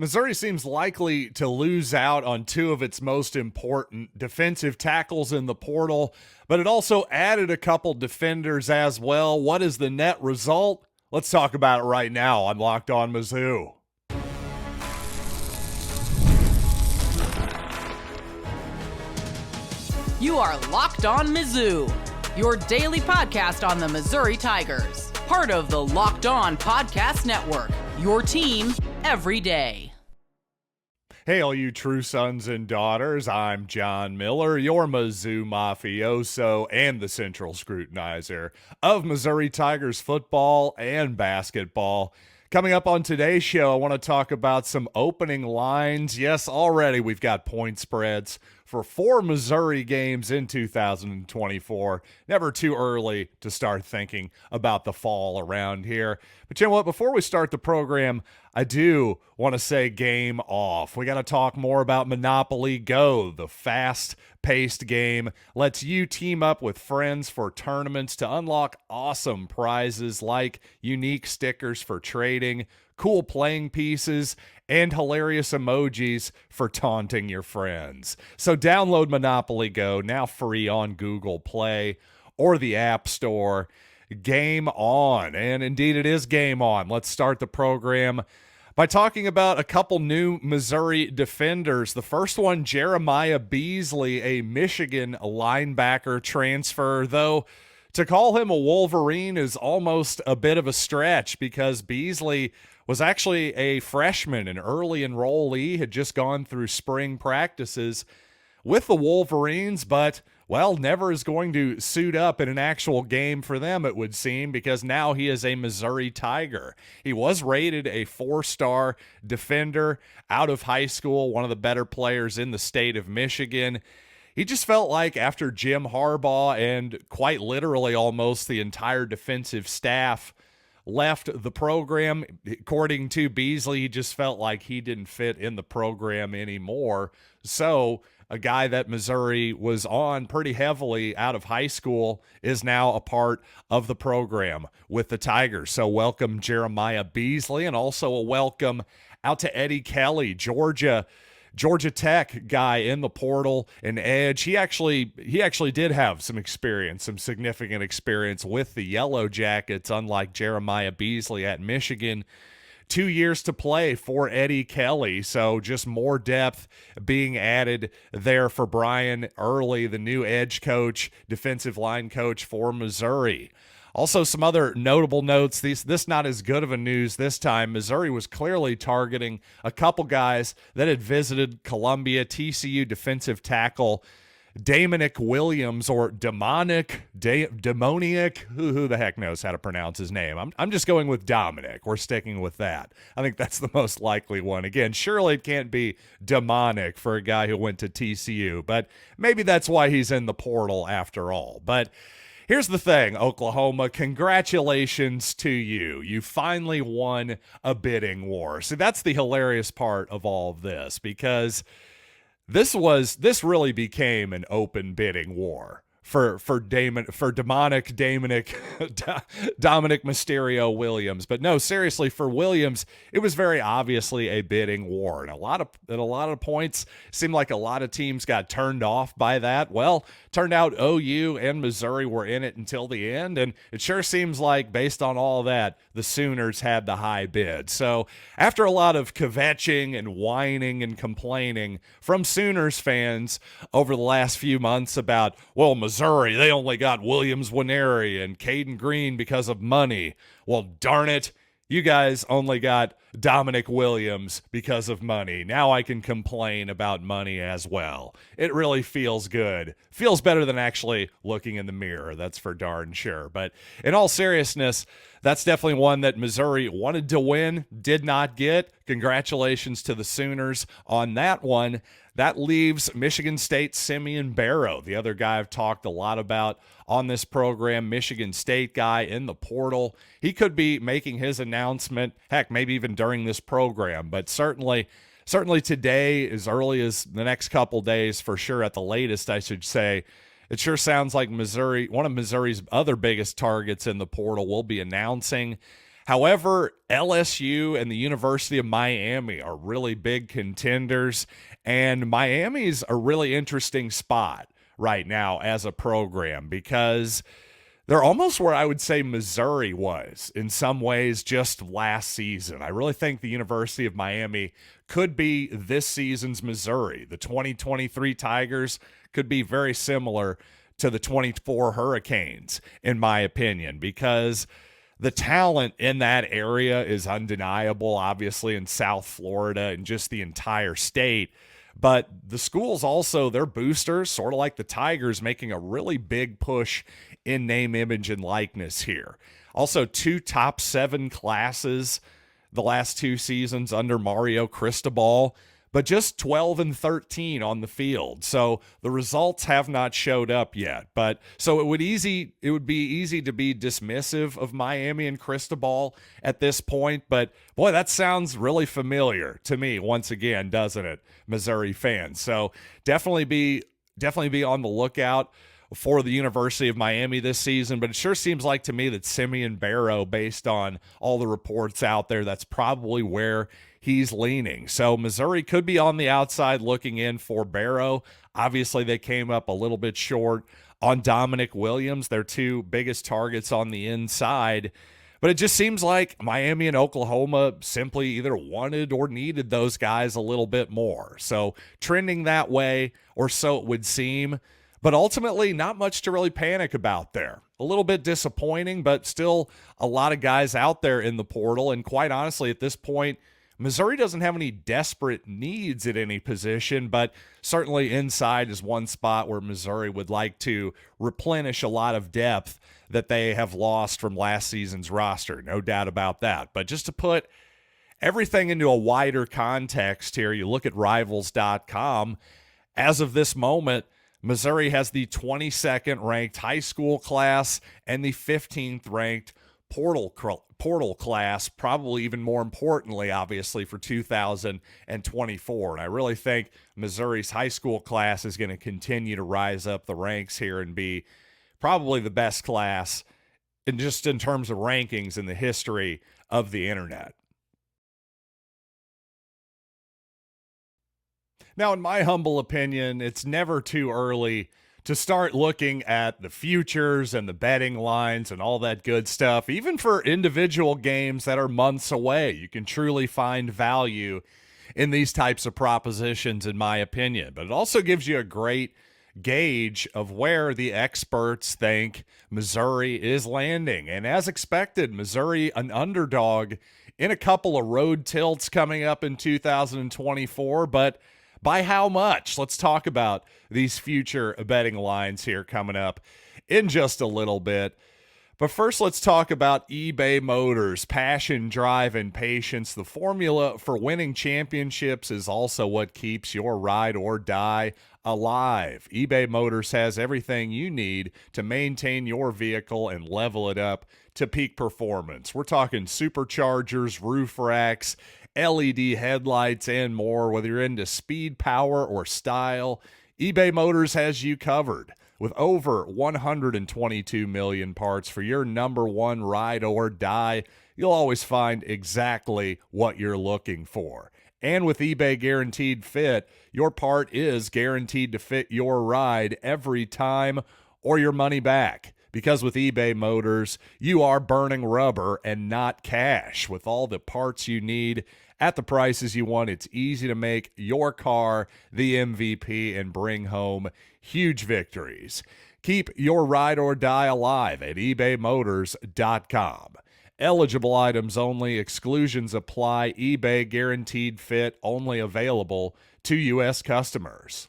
Missouri seems likely to lose out on two of its most important defensive tackles in the portal, but it also added a couple defenders as well. What is the net result? Let's talk about it right now on Locked On Mizzou. You are Locked On Mizzou, your daily podcast on the Missouri Tigers. Part of the Locked On Podcast Network, your team every day. Hey, all you true sons and daughters, I'm John Miller, your Mizzou mafioso and the central scrutinizer of Missouri Tigers football and basketball. Coming up on today's show, I want to talk about some opening lines. Yes, already we've got point spreads for 4 Missouri games in 2024. Never too early to start thinking about the fall around here. But you know what? Before we start the program, I do want to say game off. We got to talk more about Monopoly Go, the fast-paced game. Lets you team up with friends for tournaments to unlock awesome prizes like unique stickers for trading, cool playing pieces, and hilarious emojis for taunting your friends. So download Monopoly Go, now free on Google Play or the App Store. Game on. And indeed, it is game on. Let's start the program by talking about a couple new Missouri defenders. The first one, Jeremiah Beasley, a Michigan linebacker transfer, though to call him a Wolverine is almost a bit of a stretch because Beasley was actually a freshman, an early enrollee, had just gone through spring practices with the Wolverines, but, well, never is going to suit up in an actual game for them, it would seem, because now he is a Missouri Tiger. He was rated a 4-star defender out of high school, one of the better players in the state of Michigan. He just felt like after Jim Harbaugh and quite literally almost the entire defensive staff left the program, according to Beasley, he just felt like he didn't fit in the program anymore. So a guy that Missouri was on pretty heavily out of high school is now a part of the program with the Tigers. So welcome Jeremiah Beasley, and also a welcome out to Eddie Kelly, Georgia Tech guy in the portal, an edge. He actually did have some experience, some significant experience with the Yellow Jackets, unlike Jeremiah Beasley at Michigan. 2 years to play for Eddie Kelly, so just more depth being added there for Brian Early, the new edge coach, defensive line coach for Missouri. Also, some other notable notes. This not as good of a news this time. Missouri was clearly targeting a couple guys that had visited Columbia. TCU defensive tackle Damonic Williams, or Demonic, who the heck knows how to pronounce his name. I'm just going with Dominic. We're sticking with that. I think that's the most likely one. Again, surely it can't be demonic for a guy who went to TCU, but maybe that's why he's in the portal after all. But here's the thing, Oklahoma, congratulations to you. You finally won a bidding war. See, that's the hilarious part of all of this, because this really became an open bidding war for Dominic Mysterio Williams. But no, seriously, for Williams, it was very obviously a bidding war. And at a lot of points, seemed like a lot of teams got turned off by that. Well, turned out OU and Missouri were in it until the end. And it sure seems like, based on all that, the Sooners had the high bid. So after a lot of kvetching and whining and complaining from Sooners fans over the last few months about, well, Missouri, they only got Williams Winery and Caden Green because of money. Well, darn it, you guys only got Damonic Williams because of money. Now I can complain about money as well. It really feels good. Feels better than actually looking in the mirror, that's for darn sure. But in all seriousness, that's definitely one that Missouri wanted to win, did not get. Congratulations to the Sooners on that one. That leaves Michigan State's Simeon Barrow, the other guy I've talked a lot about on this program, Michigan State guy in the portal. He could be making his announcement, heck, maybe even during this program, but certainly today, as early as the next couple days, for sure at the latest, I should say. It sure sounds like Missouri, one of Missouri's other biggest targets in the portal, will be announcing. However, LSU and the University of Miami are really big contenders, and Miami's a really interesting spot right now as a program because they're almost where I would say Missouri was in some ways just last season. I really think the University of Miami could be this season's Missouri. The 2023 Tigers could be very similar to the 24 Hurricanes, in my opinion, because the talent in that area is undeniable, obviously, in South Florida and just the entire state. But the schools also, they're boosters, sort of like the Tigers, making a really big push in name, image, and likeness here. Also, 2 top 7 classes the last 2 seasons under Mario Cristobal, but just 12 and 13 on the field. So the results have not showed up yet. But so it would be easy to be dismissive of Miami and Cristobal at this point. But boy, that sounds really familiar to me once again, doesn't it, Missouri fans? So definitely be on the lookout for the University of Miami this season, but it sure seems like to me that Simeon Barrow, based on all the reports out there, that's probably where he's leaning. So Missouri could be on the outside looking in for Barrow. Obviously, they came up a little bit short on Damonic Williams, their 2 biggest targets on the inside. But it just seems like Miami and Oklahoma simply either wanted or needed those guys a little bit more. So trending that way, or so it would seem. But ultimately, not much to really panic about there. A little bit disappointing, but still a lot of guys out there in the portal. And quite honestly, at this point, Missouri doesn't have any desperate needs at any position, but certainly inside is one spot where Missouri would like to replenish a lot of depth that they have lost from last season's roster. No doubt about that. But just to put everything into a wider context here, you look at Rivals.com. As of this moment, Missouri has the 22nd ranked high school class and the 15th ranked portal class, probably even more importantly, obviously, for 2024. And I really think Missouri's high school class is going to continue to rise up the ranks here and be probably the best class in terms of rankings in the history of the internet. Now, in my humble opinion, it's never too early to start looking at the futures and the betting lines and all that good stuff. Even for individual games that are months away, you can truly find value in these types of propositions, in my opinion. But it also gives you a great gauge of where the experts think Missouri is landing. And as expected, Missouri an underdog in a couple of road tilts coming up in 2024, but by how much? Let's talk about these future betting lines here coming up in just a little bit. But first, let's talk about eBay Motors. Passion, drive, and patience. The formula for winning championships is also what keeps your ride or die alive. eBay Motors has everything you need to maintain your vehicle and level it up to peak performance. We're talking superchargers, roof racks, LED headlights, and more. Whether you're into speed, power, or style, eBay Motors has you covered. With over 122 million parts for your number one ride or die, you'll always find exactly what you're looking for. And with eBay Guaranteed Fit, your part is guaranteed to fit your ride every time or your money back. Because with eBay Motors, you are burning rubber and not cash. With all the parts you need at the prices you want, it's easy to make your car the MVP and bring home huge victories. Keep your ride or die alive at ebaymotors.com. Eligible items only. Exclusions apply. eBay Guaranteed Fit only available to U.S. customers.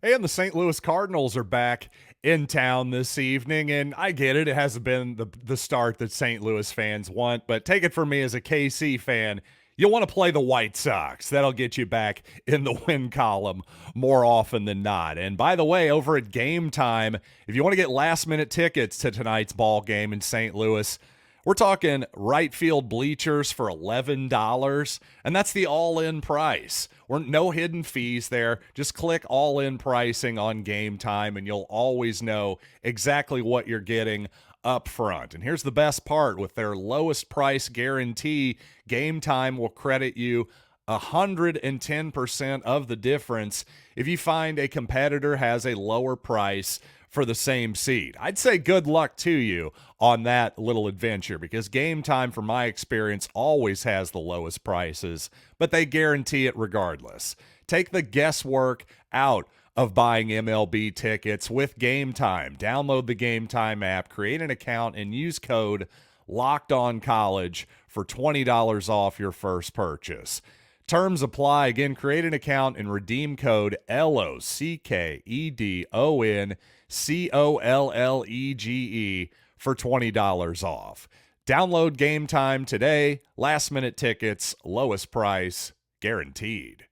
And the St. Louis Cardinals are back in town this evening, and I get it. It hasn't been the start that St. Louis fans want, but take it from me as a KC fan, you'll want to play the White Sox. That'll get you back in the win column more often than not. And by the way, over at Gametime, if you want to get last-minute tickets to tonight's ball game in St. Louis, we're talking right field bleachers for $11, and that's the all-in price. No hidden fees there. Just click all-in pricing on Gametime, and you'll always know exactly what you're getting up front. And here's the best part: with their lowest price guarantee, Gametime will credit you 110% of the difference if you find a competitor has a lower price for the same seed. I'd say good luck to you on that little adventure, because Gametime, from my experience, always has the lowest prices, but they guarantee it regardless. Take the guesswork out of buying MLB tickets with Gametime. Download the Gametime app, create an account, and use code LOCKEDONCollege for $20 off your first purchase. Terms apply. Again, create an account and redeem code LOCKEDONCOLLEGE for $20 off. Download Gametime today. Last minute tickets, lowest price, guaranteed.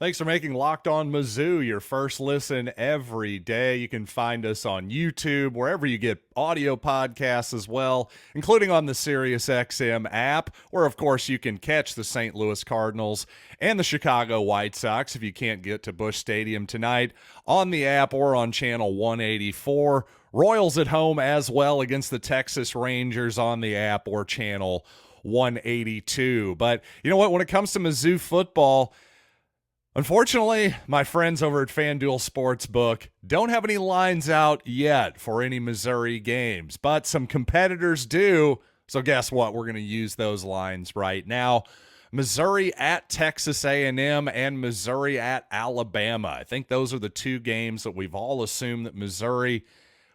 Thanks for making Locked On Mizzou your first listen every day. You can find us on YouTube, wherever you get audio podcasts as well, including on the SiriusXM app, where, of course, you can catch the St. Louis Cardinals and the Chicago White Sox if you can't get to Busch Stadium tonight, on the app or on channel 184. Royals at home as well against the Texas Rangers on the app or channel 182. But you know what? When it comes to Mizzou football, unfortunately, my friends over at FanDuel Sportsbook don't have any lines out yet for any Missouri games, but some competitors do. So guess what? We're going to use those lines right now. Missouri at Texas A&M and Missouri at Alabama. I think those are the two games that we've all assumed that Missouri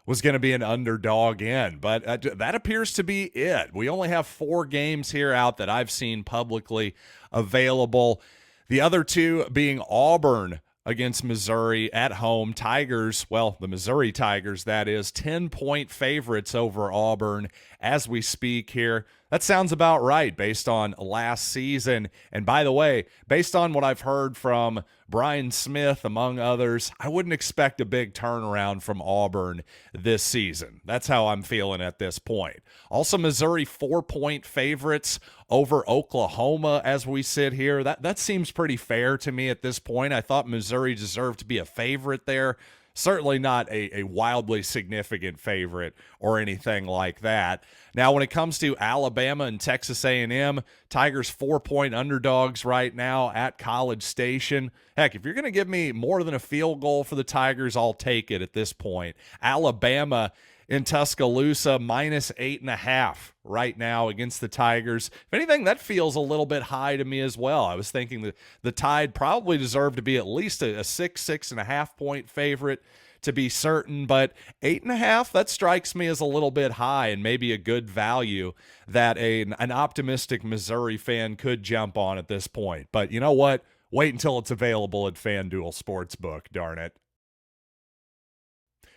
was going to be an underdog in, but that appears to be it. We only have 4 games here out that I've seen publicly available. The other two being Auburn against Missouri at home. Tigers, well, the Missouri Tigers, that is, 10-point favorites over Auburn as we speak here. That sounds about right based on last season. And by the way, based on what I've heard from Brian Smith, among others, I wouldn't expect a big turnaround from Auburn this season. That's how I'm feeling at this point. Also, Missouri 4-point favorites over Oklahoma as we sit here. That seems pretty fair to me at this point. I thought Missouri deserved to be a favorite there. Certainly not a wildly significant favorite or anything like that. Now, when it comes to Alabama and Texas A&M, Tigers 4-point underdogs right now at College Station. Heck, if you're going to give me more than a field goal for the Tigers, I'll take it at this point. Alabama in Tuscaloosa, -8.5 right now against the Tigers. If anything, that feels a little bit high to me as well. I was thinking that the Tide probably deserved to be at least a 6.5 point favorite to be certain, but 8.5, that strikes me as a little bit high and maybe a good value that an optimistic Missouri fan could jump on at this point. But you know what? Wait until it's available at FanDuel Sportsbook, darn it.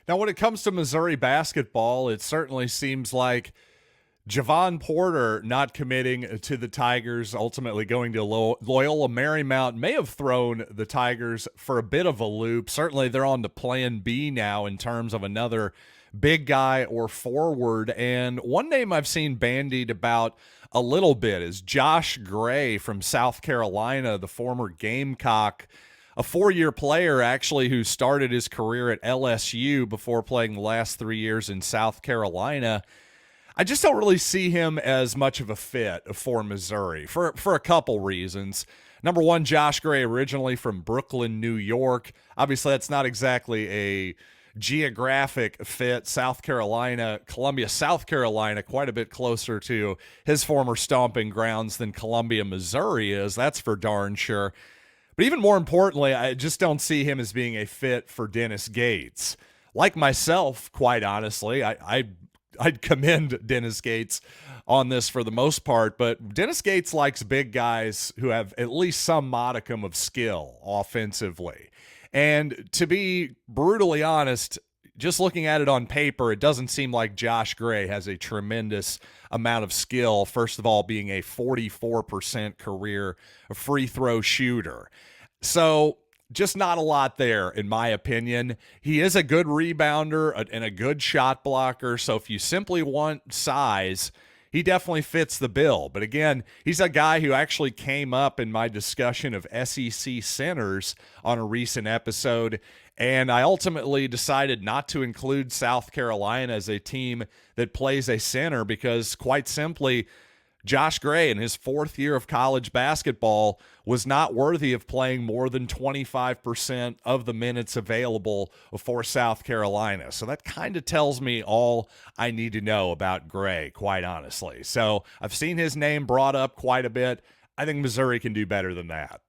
Now, when it comes to Missouri basketball, it certainly seems like Javon Porter not committing to the Tigers, ultimately going to Loyola Marymount, may have thrown the Tigers for a bit of a loop. Certainly, they're on to plan B now in terms of another big guy or forward. And one name I've seen bandied about a little bit is Josh Gray from South Carolina, the former Gamecock, a 4-year player, actually, who started his career at LSU before playing the last 3 years in South Carolina. I just don't really see him as much of a fit for Missouri for a couple reasons. Number one, Josh Gray, originally from Brooklyn, New York. Obviously, that's not exactly a geographic fit. South Carolina, Columbia, South Carolina, quite a bit closer to his former stomping grounds than Columbia, Missouri is. That's for darn sure. But even more importantly, I just don't see him as being a fit for Dennis Gates. Like myself, quite honestly, I'd commend Dennis Gates on this for the most part, but Dennis Gates likes big guys who have at least some modicum of skill offensively. And to be brutally honest, just looking at it on paper, it doesn't seem like Josh Gray has a tremendous amount of skill, first of all, being a 44% career free throw shooter. So just not a lot there, in my opinion. He is a good rebounder and a good shot blocker. So if you simply want size, he definitely fits the bill. But again, he's a guy who actually came up in my discussion of SEC centers on a recent episode, and I ultimately decided not to include South Carolina as a team that plays a center because, quite simply, Josh Gray, in his fourth year of college basketball, was not worthy of playing more than 25% of the minutes available for South Carolina. So that kind of tells me all I need to know about Gray, quite honestly. So I've seen his name brought up quite a bit. I think Missouri can do better than that.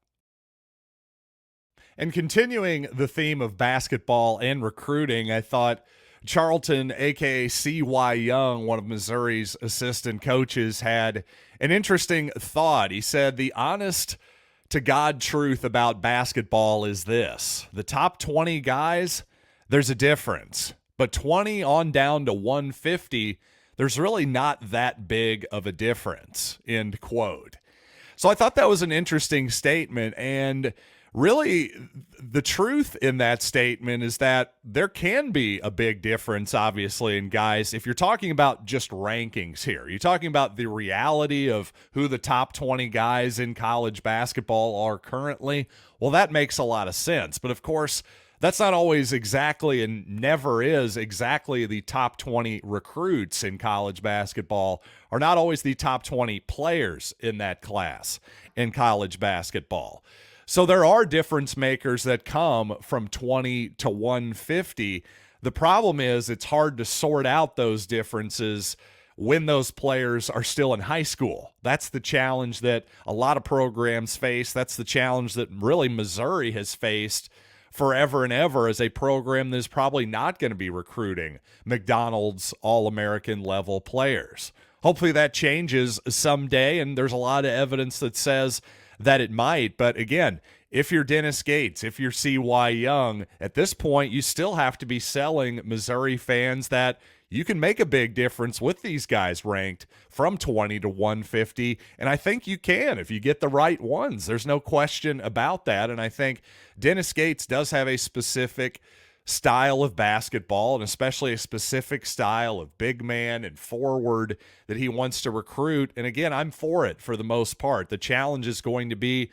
And continuing the theme of basketball and recruiting, I thought Charlton, a.k.a. C.Y. Young, one of Missouri's assistant coaches, had an interesting thought. He said, the honest-to-God truth about basketball is this. The top 20 guys, there's a difference. But 20 on down to 150, there's really not that big of a difference, end quote. So I thought that was an interesting statement, and really, the truth in that statement is that there can be a big difference, obviously, in guys. If you're talking about just rankings here, you're talking about the reality of who the top 20 guys in college basketball are currently, well, that makes a lot of sense. But of course, that's not always exactly and never is exactly the top 20 recruits in college basketball, are not always the top 20 players in that class in college basketball. So there are difference makers that come from 20 to 150. The problem is it's hard to sort out those differences when those players are still in high school. That's the challenge that a lot of programs face. That's the challenge that really Missouri has faced forever and ever as a program that is probably not going to be recruiting McDonald's All-American level players. Hopefully that changes someday, and there's a lot of evidence that says that it might. But again, if you're Dennis Gates, if you're C.Y. Young, at this point, you still have to be selling Missouri fans that you can make a big difference with these guys ranked from 20 to 150. And I think you can if you get the right ones. There's no question about that. And I think Dennis Gates does have a specific style of basketball, and especially a specific style of big man and forward that he wants to recruit. And again, I'm for it for the most part. The challenge is going to be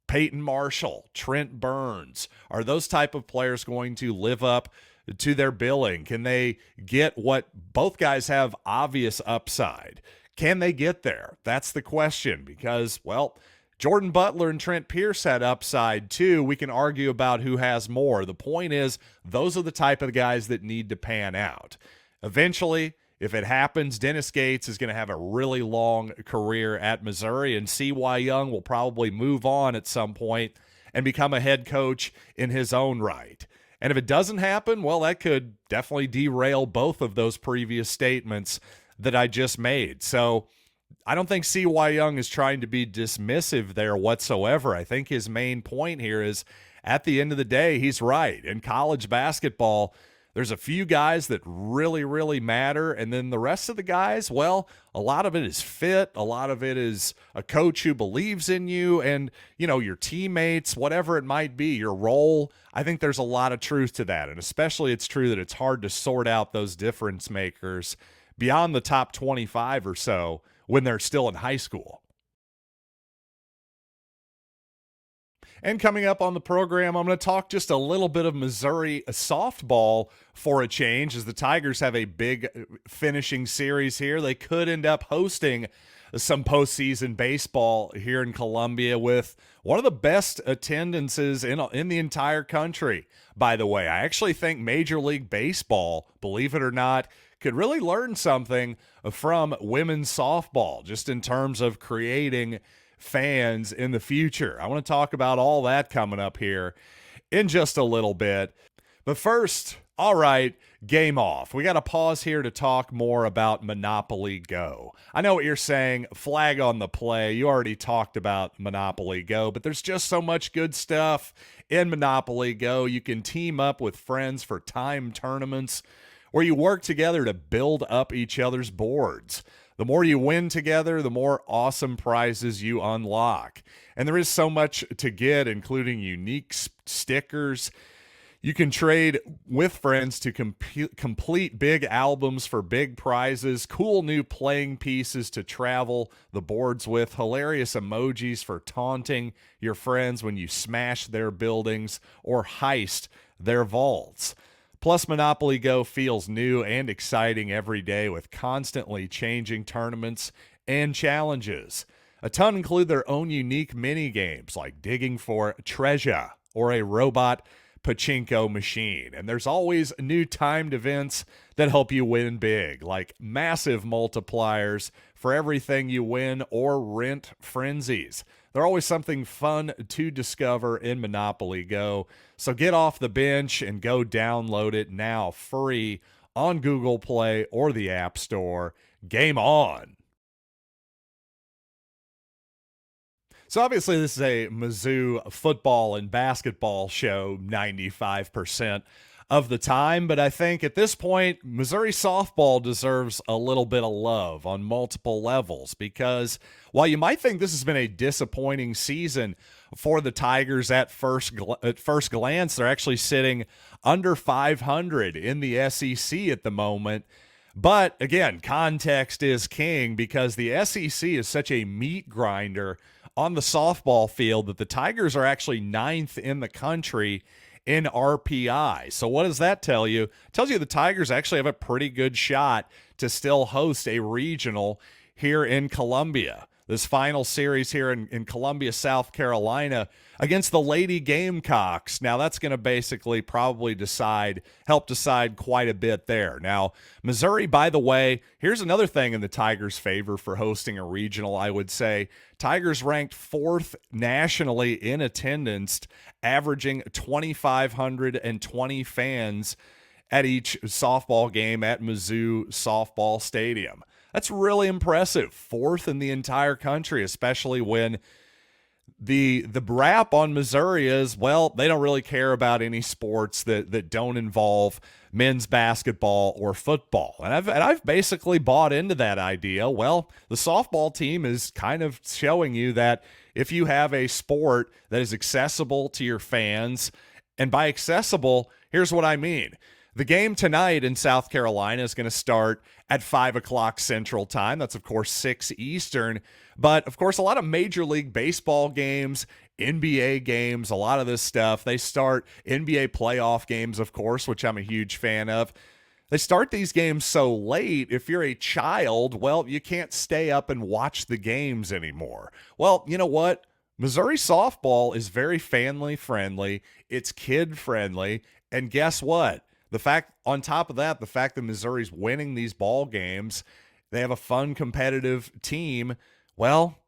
Peyton Marshall, Trent Burns. Are those type of players going to live up to their billing? Can they get what both guys have obvious upside? Can they get there? That's the question, because, well, Jordan Butler and Trent Pierce had upside too. We can argue about who has more. The point is, those are the type of guys that need to pan out. Eventually, if it happens, Dennis Gates is going to have a really long career at Missouri, and C.Y. Young will probably move on at some point and become a head coach in his own right. And if it doesn't happen, well, that could definitely derail both of those previous statements that I just made. So I don't think C.Y. Young is trying to be dismissive there whatsoever. I think his main point here is, at the end of the day, he's right. In college basketball, there's a few guys that really, really matter, and then the rest of the guys, well, a lot of it is fit. A lot of it is a coach who believes in you and, you know, your teammates, whatever it might be, your role. I think there's a lot of truth to that, and especially it's true that it's hard to sort out those difference makers beyond the top 25 or so when they're still in high school. And coming up on the program, I'm going to talk just a little bit of Missouri softball for a change, as the Tigers have a big finishing series here. They could end up hosting some postseason baseball here in Columbia with one of the best attendances in the entire country, by the way. I actually think Major League Baseball, believe it or not, could really learn something from women's softball, just in terms of creating fans in the future. I want to talk about all that coming up here in just a little bit. But first, all right, game off. We got to pause here to talk more about Monopoly Go. I know what you're saying, flag on the play. You already talked about Monopoly Go, but there's just so much good stuff in Monopoly Go. You can team up with friends for time tournaments where you work together to build up each other's boards. The more you win together, the more awesome prizes you unlock. And there is so much to get, including unique stickers. You can trade with friends to complete big albums for big prizes, cool new playing pieces to travel the boards with, hilarious emojis for taunting your friends when you smash their buildings or heist their vaults. Plus, Monopoly Go feels new and exciting every day with constantly changing tournaments and challenges. A ton include their own unique mini games like digging for treasure or a robot pachinko machine. And there's always new timed events that help you win big, like massive multipliers for everything you win or rent frenzies. There's always something fun to discover in Monopoly Go. So get off the bench and go download it now free on Google Play or the App Store. Game on! So obviously this is a Mizzou football and basketball show 95% of the time, but I think at this point, Missouri softball deserves a little bit of love on multiple levels, because while you might think this has been a disappointing season for the Tigers at first glance, they're actually sitting under 500 in the SEC at the moment. But again, context is king, because the SEC is such a meat grinder on the softball field that the Tigers are actually 9th in the country in RPI. So what does that tell you? It tells you the Tigers actually have a pretty good shot to still host a regional here in Columbia. This final series here in Columbia, South Carolina, against the Lady Gamecocks. Now, that's going to basically probably help decide quite a bit there. Now, Missouri, by the way, here's another thing in the Tigers' favor for hosting a regional, I would say. Tigers ranked 4th nationally in attendance, averaging 2,520 fans at each softball game at Mizzou Softball Stadium. That's really impressive. 4th in the entire country, especially when the rap on Missouri is, well, they don't really care about any sports that don't involve men's basketball or football. And I've basically bought into that idea. Well, the softball team is kind of showing you that if you have a sport that is accessible to your fans, and by accessible, here's what I mean. The game tonight in South Carolina is going to start at 5 o'clock Central Time. That's, of course, 6 Eastern. But, of course, a lot of Major League Baseball games, NBA games, a lot of this stuff, they start NBA playoff games, of course, which I'm a huge fan of. They start these games so late, if you're a child, well, you can't stay up and watch the games anymore. Well, you know what? Missouri softball is very family-friendly. It's kid-friendly. And guess what? On top of that, the fact that Missouri's winning these ball games, they have a fun, competitive team. Well,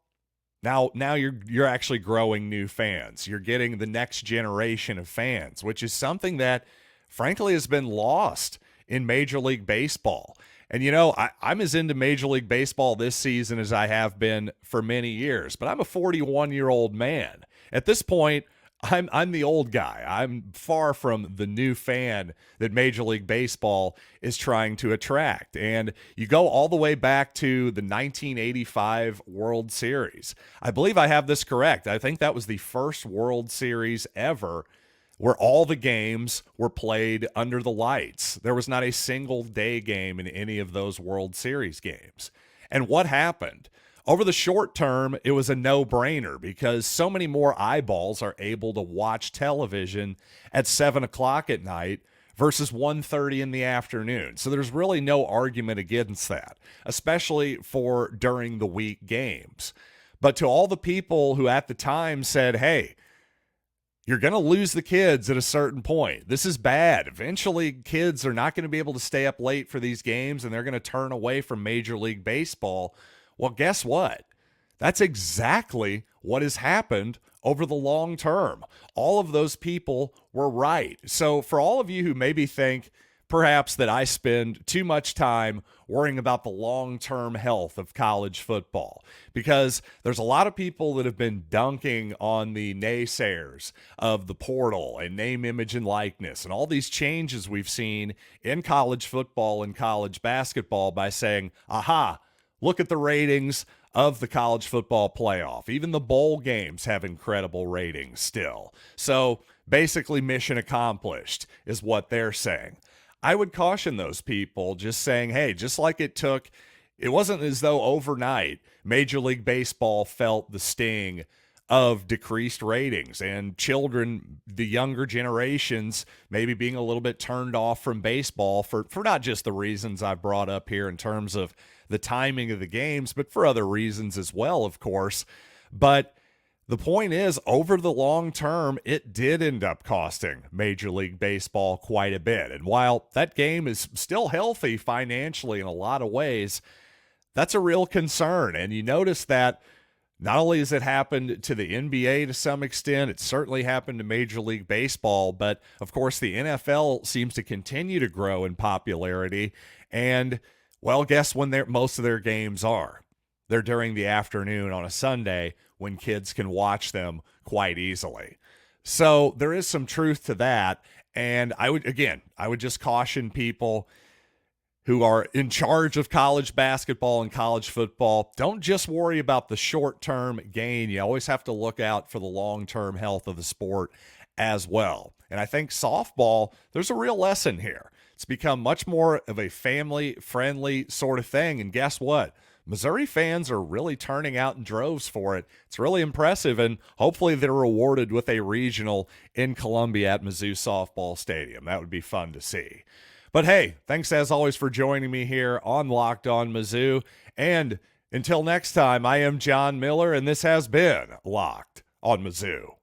now you're actually growing new fans. You're getting the next generation of fans, which is something that, frankly, has been lost in Major League Baseball. And, I'm as into Major League Baseball this season as I have been for many years, but I'm a 41-year-old man. At this point, I'm the old guy. I'm far from the new fan that Major League Baseball is trying to attract. And you go all the way back to the 1985 World Series. I believe I have this correct. I think that was the first World Series ever where all the games were played under the lights. There was not a single day game in any of those World Series games. And what happened? Over the short term, it was a no-brainer because so many more eyeballs are able to watch television at 7 o'clock at night versus 1:30 in the afternoon. So there's really no argument against that, especially for during the week games. But to all the people who at the time said, hey, you're going to lose the kids at a certain point. This is bad. Eventually, kids are not going to be able to stay up late for these games, and they're going to turn away from Major League Baseball. Well, guess what? That's exactly what has happened over the long term. All of those people were right. So for all of you who maybe think perhaps that I spend too much time worrying about the long-term health of college football, because there's a lot of people that have been dunking on the naysayers of the portal and name, image, and likeness and all these changes we've seen in college football and college basketball by saying, aha, look at the ratings. of the college football playoff. Even the bowl games have incredible ratings still. So basically mission accomplished is what they're saying. I would caution those people just saying, hey, just like it wasn't as though overnight Major League Baseball felt the sting of decreased ratings and children, the younger generations, maybe being a little bit turned off from baseball for not just the reasons I've brought up here in terms of the timing of the games, but for other reasons as well, of course. But the point is, over the long term, it did end up costing Major League Baseball quite a bit. And while that game is still healthy financially in a lot of ways, that's a real concern. And you notice that not only has it happened to the NBA to some extent, it certainly happened to Major League Baseball, but of course the NFL seems to continue to grow in popularity. And, well, guess when most of their games are? They're during the afternoon on a Sunday when kids can watch them quite easily. So there is some truth to that. And I would just caution people who are in charge of college basketball and college football, don't just worry about the short-term gain. You always have to look out for the long-term health of the sport as well. And I think softball, there's a real lesson here. It's become much more of a family-friendly sort of thing. And guess what? Missouri fans are really turning out in droves for it. It's really impressive, and hopefully they're rewarded with a regional in Columbia at Mizzou Softball Stadium. That would be fun to see. But hey, thanks as always for joining me here on Locked On Mizzou. And until next time, I am John Miller, and this has been Locked on Mizzou.